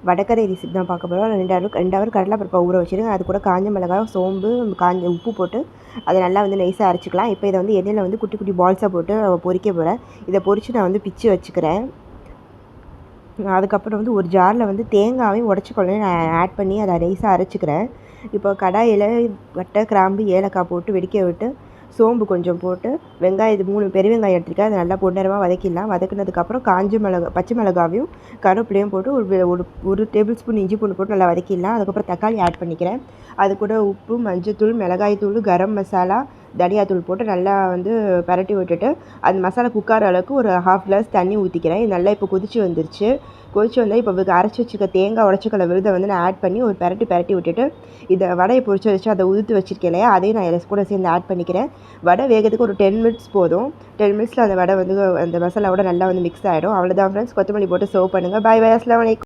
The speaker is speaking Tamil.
வடகரை ரெசிபி தான் பார்க்க போகிறோம். 2 ஹவர் கடலைப்பருப்பை ஊற வச்சுருங்க. அது கூட காஞ்ச மிளகாய், சோம்பு, உப்பு போட்டு அதை நல்லா நைஸாக அரைச்சிக்கலாம். இப்போ இதை எண்ணெயில் குட்டி குட்டி பால்ஸாக போட்டு பொரிக்க போகிறேன். இதை பொரித்து நான் பிச்சு வச்சுக்கிறேன். அதுக்கப்புறம் ஒரு ஜாரில் தேங்காவையும் உடச்சி கொள்ளையும் நான் ஆட் பண்ணி அதை நைஸாக அரைச்சிக்கிறேன். இப்போ கடாயில் பட்டை, கிராம்பு, ஏலக்காய் போட்டு வெடிக்க விட்டு சோம்பு கொஞ்சம் போட்டு வெங்காயம் 3 பெரிய வெங்காயம் எடுத்துருக்கேன். அதை நல்லா பொன்னரமாக வதக்கிடலாம். வதக்கினதுக்கப்புறம் காஞ்ச மிளகா, பச்சை மிளகாவையும் கருவேப்பிலையும் போட்டு ஒரு டேபிள் ஸ்பூன் இஞ்சி பூண்டு போட்டு நல்லா வதக்கிடலாம். அதுக்கப்புறம் தக்காளி ஆட் பண்ணிக்கிறேன். அது கூட உப்பு, மஞ்சத்தூள், மிளகாய்த்தூள், கரம் மசாலா, தனியாத்தூள் போட்டு நல்லா பரட்டி விட்டுட்டு அந்த மசாலா குக்கார அளவுக்கு ஒரு 1/2 கிளாஸ் தண்ணி ஊற்றிக்கிறேன். இது நல்லா இப்போ கொதிச்சு வந்துருச்சு. கொதிச்சு வந்தால் இப்போ அரைச்சி வச்சுக்க தேங்காய் உடச்சிக்கல விழுதை நான் ஆட் பண்ணி ஒரு பரட்டி விட்டுட்டு இதை வடையை பொரிச்சு வச்சு அதை உதுத்து வச்சுருக்கேன் இல்லையா, அதையும் நான் கூட சேர்ந்து ஆட் பண்ணிக்கிறேன். வடை வேகிறதுக்கு ஒரு 10 மினிட்ஸ் போதும். 10 மினிட்ஸில் அந்த வடை அந்த மசாலாவோட நல்லா மிக்ஸ் ஆகிடும். அவ்வளோதான் ஃப்ரெண்ட்ஸ். கொத்தமல்லி போட்டு சர்வ் பண்ணுங்கள். பாய் பாய். அஸ்ஸலாமு அலைக்கும்.